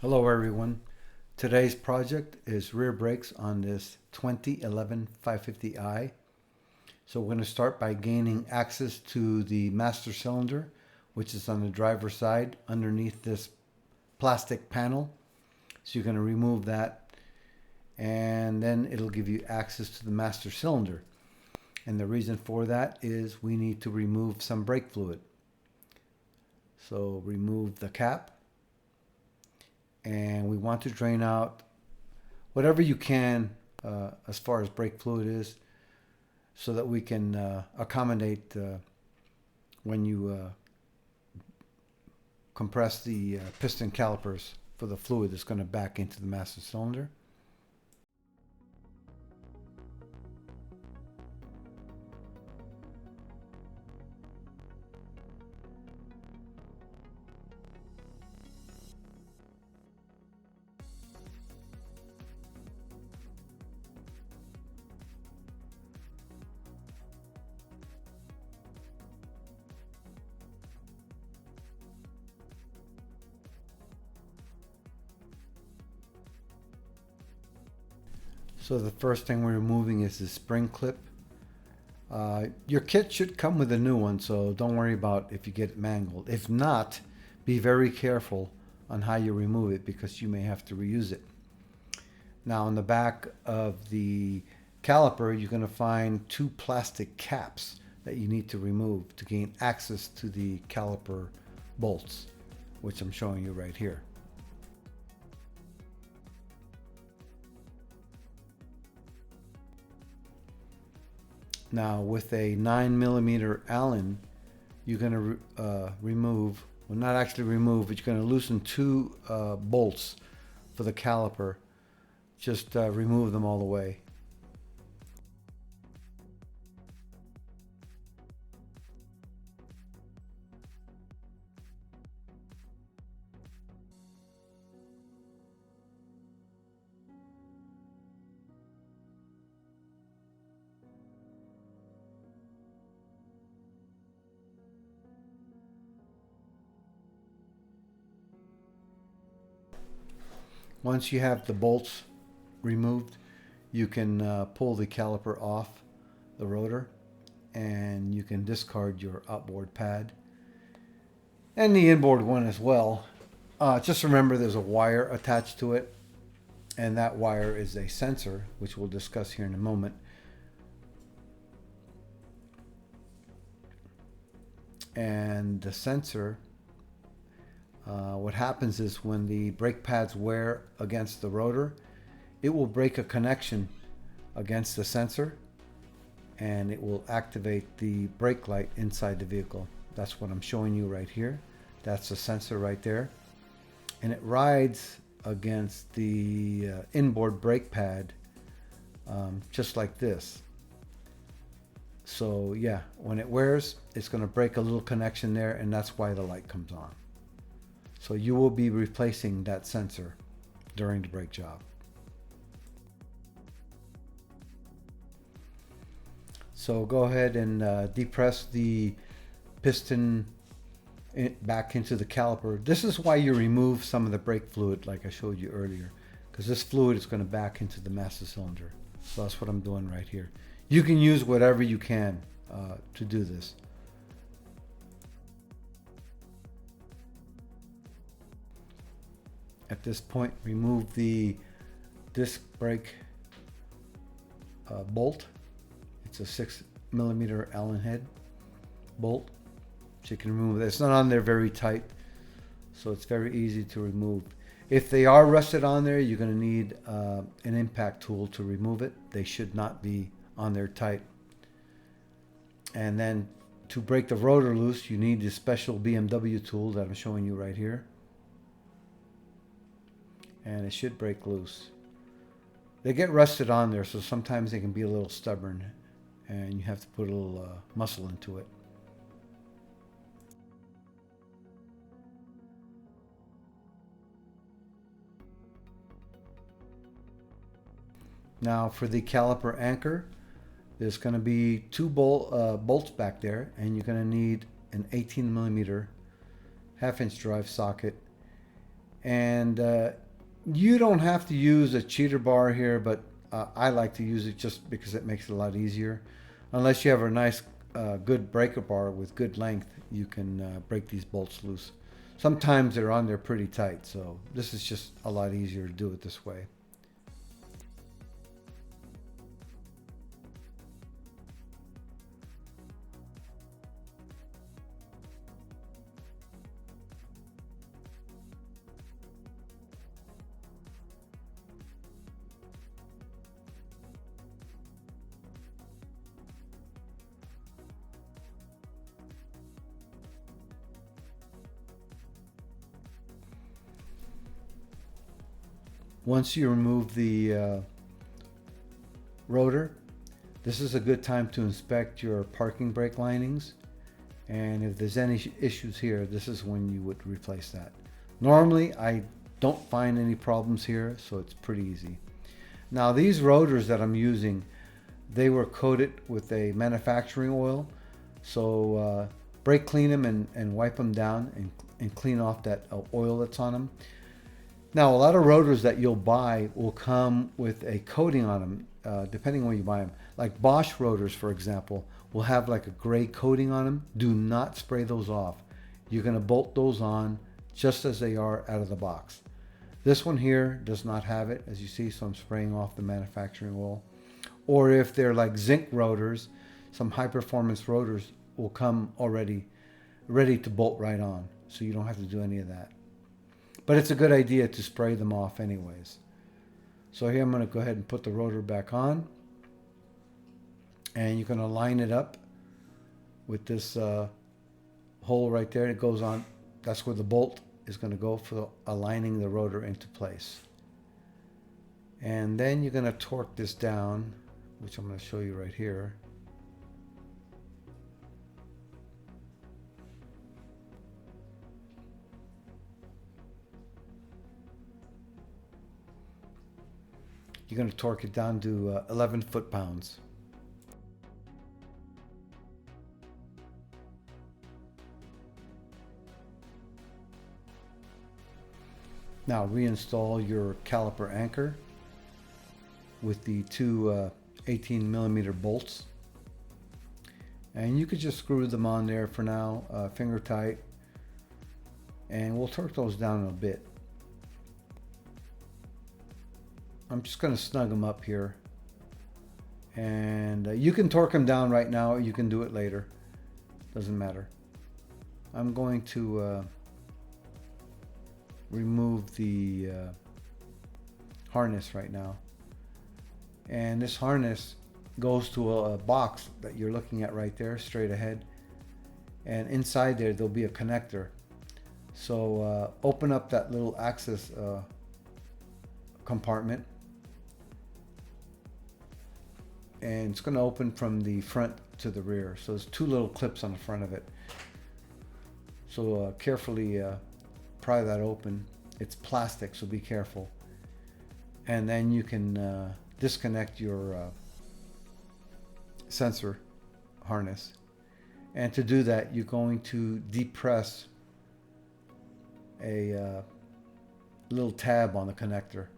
Hello everyone. Today's project is rear brakes on this 2011 550i. So we're going to start by gaining access to the master cylinder, which is on the driver's side underneath this plastic panel. So you're going to remove that and then it'll give you access to the master cylinder. And the reason for that is we need to remove some brake fluid. So remove the cap. And we want to drain out whatever you can as far as brake fluid is, so that we can accommodate when you compress the piston calipers for the fluid that's going to back into the master cylinder. So the first thing we're removing is the spring clip. Your kit should come with a new one, so don't worry about if you get it mangled. If not, be very careful on how you remove it because you may have to reuse it. Now on the back of the caliper, you're going to find two plastic caps that you need to remove to gain access to the caliper bolts, which I'm showing you right here. Now with a 9mm Allen, you're going to remove, well not actually remove, but you're going to loosen two bolts for the caliper. Just remove them all the way. Once you have the bolts removed, you can pull the caliper off the rotor and you can discard your outboard pad and the inboard one as well. Just remember there's a wire attached to it, and that wire is a sensor, which we'll discuss here in a moment. And the sensor, what happens is when the brake pads wear against the rotor, it will break a connection against the sensor and it will activate the brake light inside the vehicle. That's what I'm showing you right here. That's the sensor right there. And it rides against the inboard brake pad just like this. So yeah, when it wears, it's going to break a little connection there, and that's why the light comes on. So you will be replacing that sensor during the brake job. So go ahead and depress the piston back into the caliper. This is why you remove some of the brake fluid like I showed you earlier, because this fluid is going to back into the master cylinder. So that's what I'm doing right here. You can use whatever you can to do this. At this point, remove the disc brake bolt. It's a 6mm Allen head bolt. So you can remove it. It's not on there very tight, so it's very easy to remove. If they are rusted on there, you're going to need an impact tool to remove it. They should not be on there tight. And then to break the rotor loose, you need this special BMW tool that I'm showing you right here. And it should break loose. They get rusted on there, so sometimes they can be a little stubborn and you have to put a little muscle into it. Now for the caliper anchor, there's going to be two bolts back there, and you're going to need an 18mm half-inch drive socket And you don't have to use a cheater bar here, but I like to use it just because it makes it a lot easier. Unless you have a nice, good breaker bar with good length, you can break these bolts loose. Sometimes they're on there pretty tight, so this is just a lot easier to do it this way. Once you remove the rotor, this is a good time to inspect your parking brake linings. And if there's any issues here, this is when you would replace that. Normally, I don't find any problems here, so it's pretty easy. Now, these rotors that I'm using, they were coated with a manufacturing oil. So brake clean them and wipe them down and clean off that oil that's on them. Now, a lot of rotors that you'll buy will come with a coating on them, depending on where you buy them. Like Bosch rotors, for example, will have like a gray coating on them. Do not spray those off. You're going to bolt those on just as they are out of the box. This one here does not have it, as you see, so I'm spraying off the manufacturing oil. Or if they're like zinc rotors, some high performance rotors will come already ready to bolt right on, so you don't have to do any of that. But it's a good idea to spray them off anyways. So here I'm going to go ahead and put the rotor back on. And you're going to line it up with this hole right there. It goes on. That's where the bolt is going to go for aligning the rotor into place. And then you're going to torque this down, which I'm going to show you right here. You're going to torque it down to 11 foot-pounds. Now reinstall your caliper anchor with the two 18 millimeter bolts. And you could just screw them on there for now, finger tight. And we'll torque those down a bit. I'm just going to snug them up here. And you can torque them down right now, or you can do it later. Doesn't matter. I'm going to remove the harness right now. And this harness goes to a box that you're looking at right there, straight ahead. And inside there, there'll be a connector. So open up that little access compartment. And it's going to open from the front to the rear. So there's two little clips on the front of it. So carefully pry that open. It's plastic, so be careful. And then you can disconnect your sensor harness. And to do that, you're going to depress a little tab on the connector.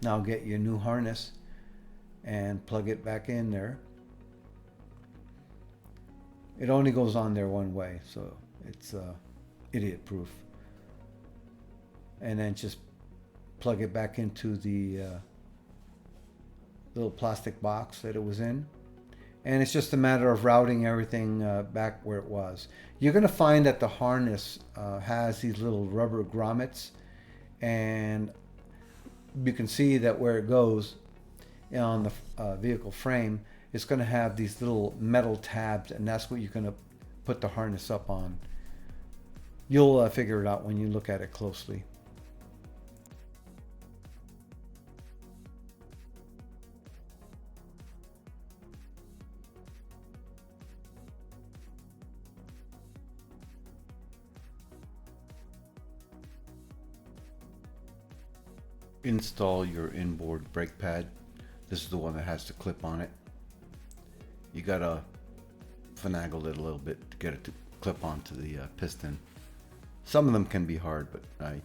Now get your new harness and plug it back in there. It only goes on there one way, so it's idiot proof. And then just plug it back into the little plastic box that it was in. And it's just a matter of routing everything back where it was. You're going to find that the harness has these little rubber grommets, and you can see that where it goes on the vehicle frame, it's going to have these little metal tabs, and that's what you're going to put the harness up on. You'll figure it out when you look at it closely. install your inboard brake pad. This is the one that has the clip on it. You gotta finagle it a little bit to get it to clip onto the piston. Some of them can be hard, but I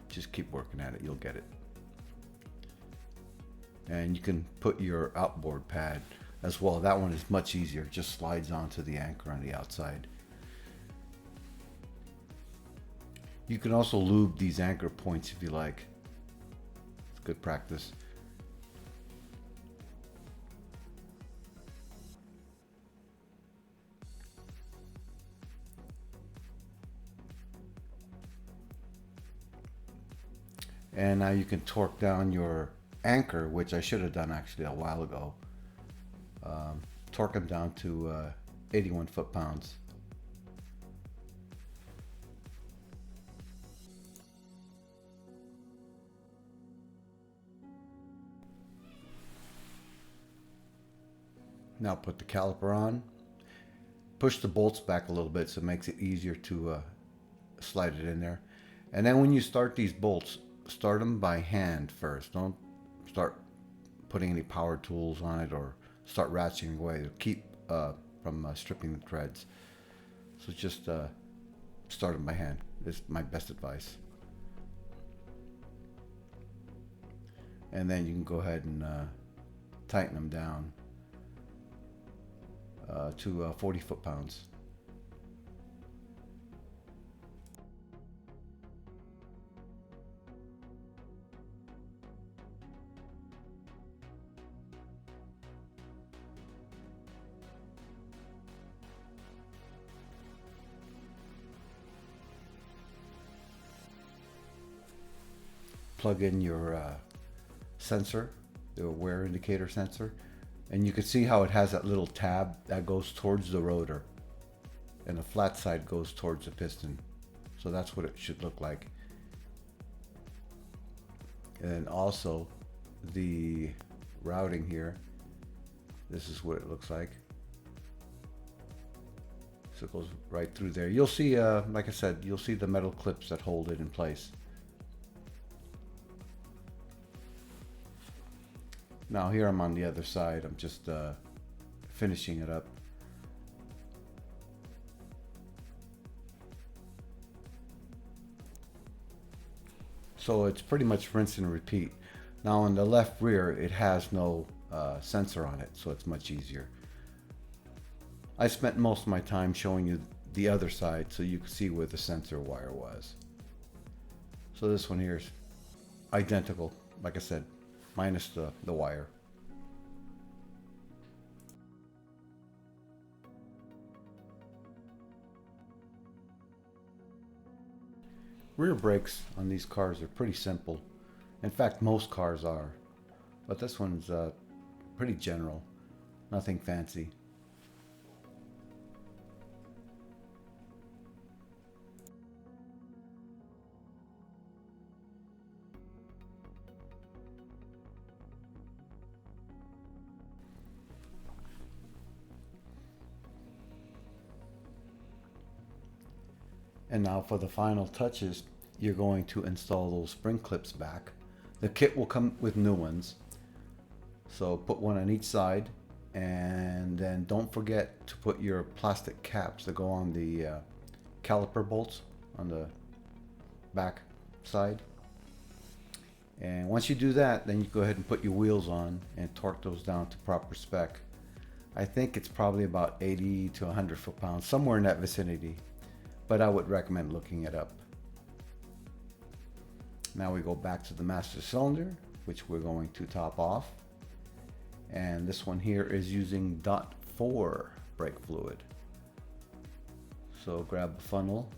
just keep working at it, you'll get it. And you can put your outboard pad as well. That one is much easier, it just slides onto the anchor on the outside. You can also lube these anchor points if you like. It's good practice. And now you can torque down your anchor, which I should have done actually a while ago. Torque them down to 81 foot-pounds. Now put the caliper on. Push the bolts back a little bit so it makes it easier to slide it in there. And then when you start these bolts, start them by hand first. Don't start putting any power tools on it or start ratcheting away. It'll keep from stripping the threads. So just start them by hand. This is my best advice. And then you can go ahead and tighten them down to 40 foot-pounds. Plug in your sensor, the wear indicator sensor, and you can see how it has that little tab that goes towards the rotor and the flat side goes towards the piston. So that's what it should look like. And also the routing here, this is what it looks like. So it goes right through there. You'll see, like I said, you'll see the metal clips that hold it in place. Now here I'm on the other side. I'm just finishing it up. So it's pretty much rinse and repeat. Now on the left rear, it has no sensor on it, so it's much easier. I spent most of my time showing you the other side so you can see where the sensor wire was. So this one here is identical, like I said, minus the wire. Rear brakes on these cars are pretty simple. In fact, most cars are. But this one's pretty general. Nothing fancy. And now for the final touches, you're going to install those spring clips back. The kit will come with new ones. So put one on each side, and then don't forget to put your plastic caps that go on the caliper bolts on the back side. And once you do that, then you go ahead and put your wheels on and torque those down to proper spec. I think it's probably about 80 to 100 foot-pounds, somewhere in that vicinity. But I would recommend looking it up. Now we go back to the master cylinder, which we're going to top off. And this one here is using .4 brake fluid. So grab a funnel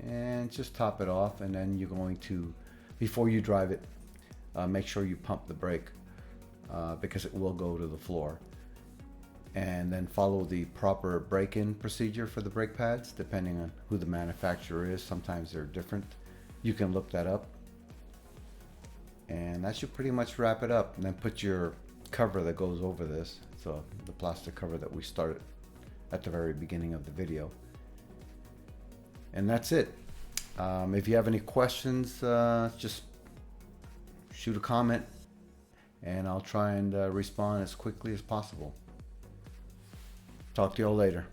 and just top it off, and then you're going to, before you drive it, make sure you pump the brake because it will go to the floor. And then follow the proper break-in procedure for the brake pads, depending on who the manufacturer is. Sometimes they're different. You can look that up. And that should pretty much wrap it up. And then put your cover that goes over this. So the plastic cover that we started at the very beginning of the video. And that's it. If you have any questions, just shoot a comment, and I'll try and respond as quickly as possible. Talk to y'all later.